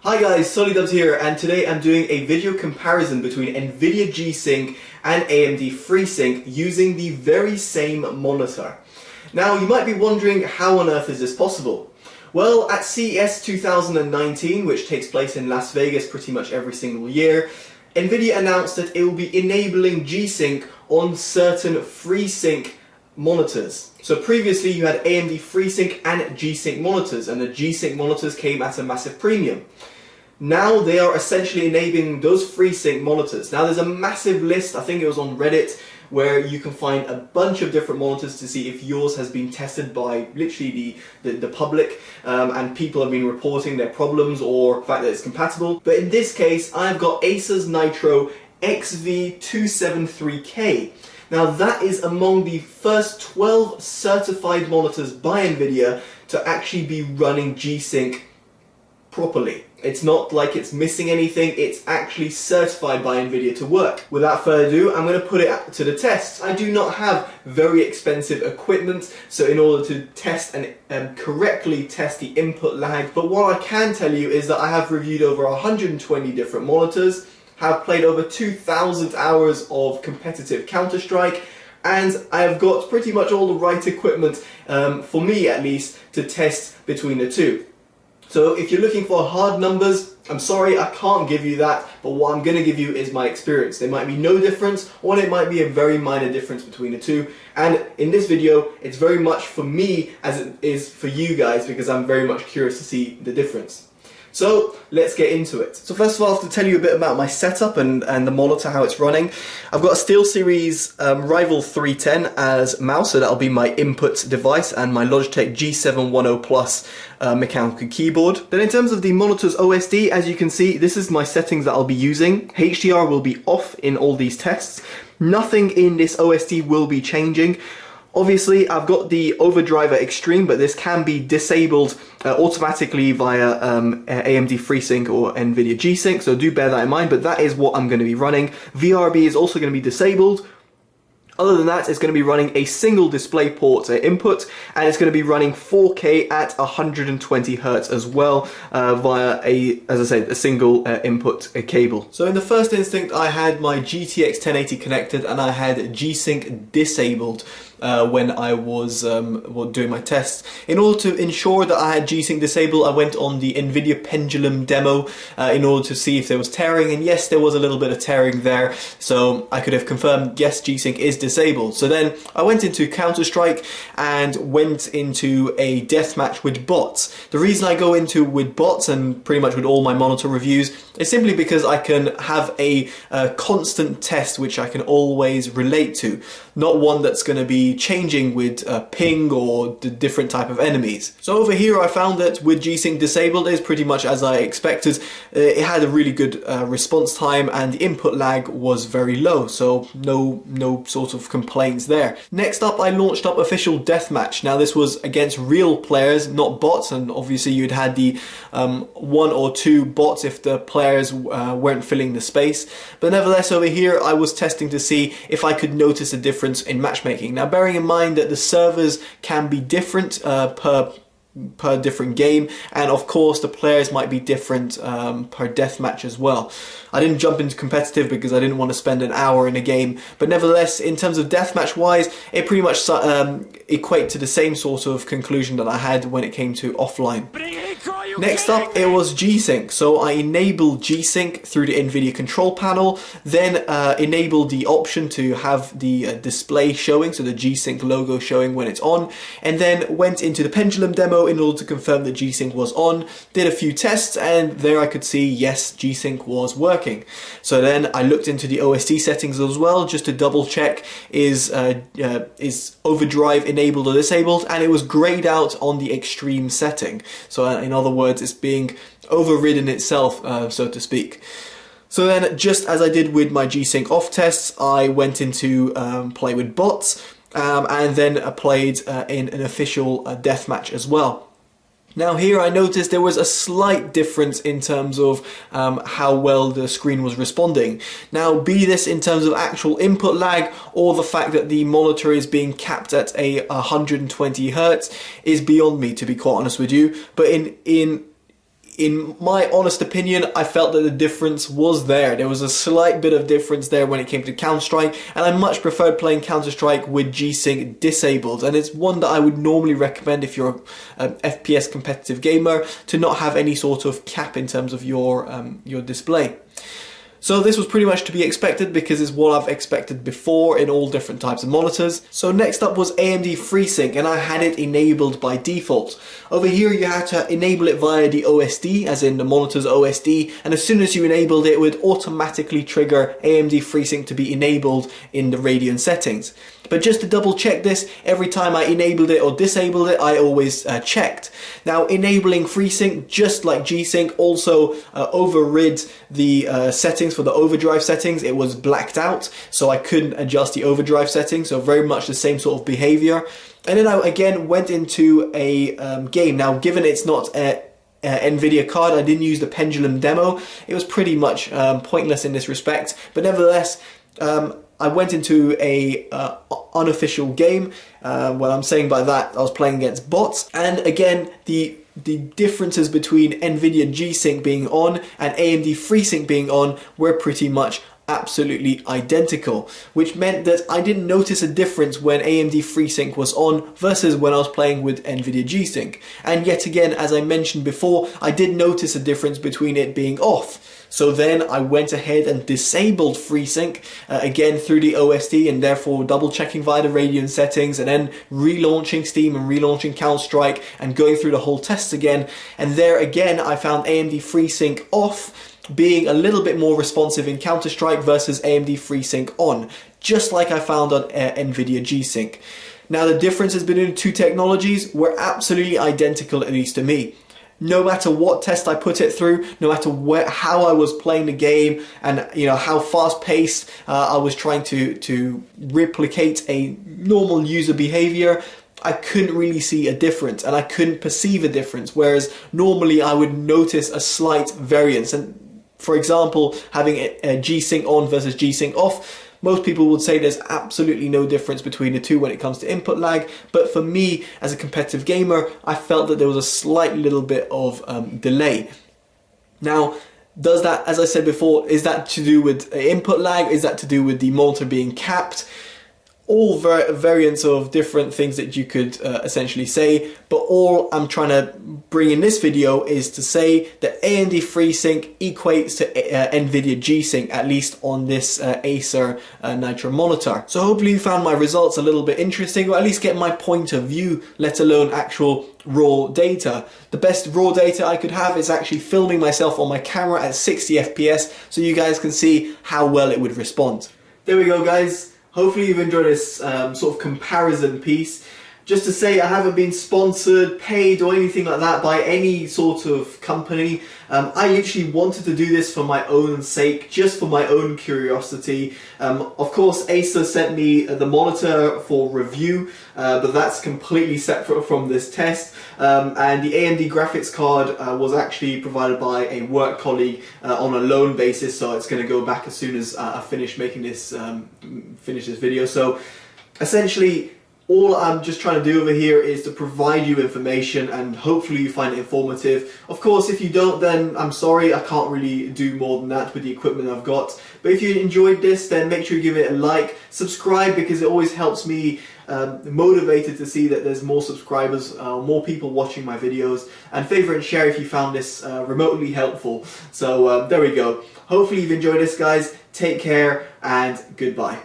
Hi guys, Totallydubbed here, and today I'm doing a video comparison between Nvidia Gsync and AMD FreeSync using the very same monitor. Now you might be wondering, how on earth is this possible? Well, at CES 2019, which takes place in Las Vegas pretty much every single year, Nvidia announced that it will be enabling Gsync on certain FreeSync monitors. So previously you had AMD FreeSync and Gsync monitors, and the Gsync monitors came at a massive premium. Now they are essentially enabling those FreeSync monitors. Now there's a massive list, I think it was on Reddit, where you can find a bunch of different monitors to see if yours has been tested by literally the public, and people have been reporting their problems or the fact that it's compatible. But in this case, I've got Acer's Nitro XV273K. Now that is among the first 12 certified monitors by Nvidia to actually be running Gsync properly. It's not like it's missing anything, it's actually certified by Nvidia to work. Without further ado, I'm going to put it to the test. I do not have very expensive equipment, so in order to test and correctly test the input lag, but what I can tell you is that I have reviewed over 120 different monitors, have played over 2,000 hours of competitive Counter-Strike, and I have got pretty much all the right equipment, for me at least, to test between the two. So if you're looking for hard numbers, I'm sorry, I can't give you that, but what I'm going to give you is my experience. There might be no difference, or it might be a very minor difference between the two, and in this video, it's very much for me as it is for you guys, because I'm very much curious to see the difference. So let's get into it. So first of all, I have to tell you a bit about my setup and the monitor, how it's running. I've got a SteelSeries Rival 310 as mouse, so that'll be my input device, and my Logitech G710 Plus mechanical keyboard. Then in terms of the monitor's OSD, as you can see, this is my settings that I'll be using. HDR will be off in all these tests. Nothing in this OSD will be changing. Obviously, I've got the Overdriver Extreme, but this can be disabled automatically via AMD FreeSync or Nvidia Gsync, so do bear that in mind, but that is what I'm going to be running. VRB is also going to be disabled. Other than that, it's going to be running a single DisplayPort input, and it's going to be running 4K at 120 Hz as well via as I said, a single input cable. So in the first instinct, I had my GTX 1080 connected, and I had Gsync disabled when I was doing my tests. In order to ensure that I had Gsync disabled, I went on the Nvidia Pendulum demo in order to see if there was tearing, and yes, there was a little bit of tearing there, so I could have confirmed, yes, Gsync is disabled. So then I went into Counter-Strike and went into a deathmatch with bots. The reason I go into with bots, and pretty much with all my monitor reviews, is simply because I can have a constant test which I can always relate to, not one that's going to be changing with ping or the different type of enemies. So over here I found that with Gsync disabled, it's pretty much as I expected. It had a really good response time, and the input lag was very low, so no sort of complaints there. Next up, I launched up Official Deathmatch. Now this was against real players, not bots, and obviously you'd had the 1 or 2 bots if the players weren't filling the space. But nevertheless, over here I was testing to see if I could notice a difference in matchmaking. Now bearing in mind that the servers can be different per different game, and of course the players might be different per deathmatch as well. I didn't jump into competitive because I didn't want to spend an hour in a game, but nevertheless, in terms of deathmatch wise, it pretty much equate to the same sort of conclusion that I had when it came to offline. Next up, it was Gsync. So I enabled Gsync through the Nvidia control panel, then enabled the option to have the display showing, so the Gsync logo showing when it's on, and then went into the Pendulum demo in order to confirm that Gsync was on, did a few tests, and there I could see, yes, Gsync was working. So then I looked into the OSD settings as well, just to double check is overdrive enabled or disabled, and it was grayed out on the extreme setting. So in other words, it's being overridden itself, so to speak. So then, just as I did with my Gsync off tests, I went into play with bots, and then played in an official deathmatch as well. Now here I noticed there was a slight difference in terms of how well the screen was responding. Now be this in terms of actual input lag or the fact that the monitor is being capped at 120 Hz is beyond me, to be quite honest with you. But in in my honest opinion, I felt that the difference was there. There was a slight bit of difference there when it came to Counter-Strike, and I much preferred playing Counter-Strike with Gsync disabled, and it's one that I would normally recommend if you're an FPS competitive gamer, to not have any sort of cap in terms of your display. So this was pretty much to be expected because it's what I've expected before in all different types of monitors. So next up was AMD FreeSync, and I had it enabled by default. Over here you had to enable it via the OSD, as in the monitor's OSD, and as soon as you enabled it, it would automatically trigger AMD FreeSync to be enabled in the Radeon settings. But just to double check this, every time I enabled it or disabled it, I always checked. Now enabling FreeSync, just like Gsync, also overrid the settings for the overdrive settings. It was blacked out, so I couldn't adjust the overdrive settings, so very much the same sort of behavior. And then I again went into a game. Now given it's not a Nvidia card, I didn't use the pendulum demo. It was pretty much pointless in this respect, but nevertheless, I went into a unofficial game. What I'm saying by that, I was playing against bots, and again the differences between Nvidia Gsync being on and AMD FreeSync being on were pretty much absolutely identical, which meant that I didn't notice a difference when AMD FreeSync was on versus when I was playing with Nvidia Gsync. And yet again, as I mentioned before, I did notice a difference between it being off. So then I went ahead and disabled FreeSync again through the OSD, and therefore double checking via the Radeon settings, and then relaunching Steam and relaunching Counter-Strike and going through the whole test again. And there again I found AMD FreeSync off, being a little bit more responsive in Counter-Strike versus AMD FreeSync on, just like I found on Nvidia Gsync. Now the differences between the two technologies were absolutely identical, at least to me. No matter what test I put it through, no matter how I was playing the game, and how fast-paced I was trying to replicate a normal user behavior, I couldn't really see a difference, and I couldn't perceive a difference, whereas normally I would notice a slight variance. And for example, having a Gsync on versus Gsync off, most people would say there's absolutely no difference between the two when it comes to input lag, but for me as a competitive gamer, I felt that there was a slight little bit of delay. Now, does that, as I said before, is that to do with input lag? Is that to do with the monitor being capped? All variants of different things that you could essentially say, but all I'm trying to bring in this video is to say that AMD FreeSync equates to Nvidia Gsync, at least on this Acer Nitro monitor. So hopefully you found my results a little bit interesting, or at least get my point of view, let alone actual raw data. The best raw data I could have is actually filming myself on my camera at 60 FPS, so you guys can see how well it would respond. There we go, guys. Hopefully you've enjoyed this sort of comparison piece. Just to say, I haven't been sponsored, paid or anything like that by any sort of company. I literally wanted to do this for my own sake, just for my own curiosity. Of course, Acer sent me the monitor for review, but that's completely separate from this test. And the AMD graphics card was actually provided by a work colleague on a loan basis, so it's going to go back as soon as I finish making this, finish this video. So essentially, all I'm just trying to do over here is to provide you information, and hopefully you find it informative. Of course, if you don't, then I'm sorry, I can't really do more than that with the equipment I've got. But if you enjoyed this, then make sure you give it a like, subscribe, because it always helps me motivated to see that there's more subscribers, more people watching my videos, and favourite and share if you found this remotely helpful. So there we go. Hopefully you've enjoyed this, guys. Take care and goodbye.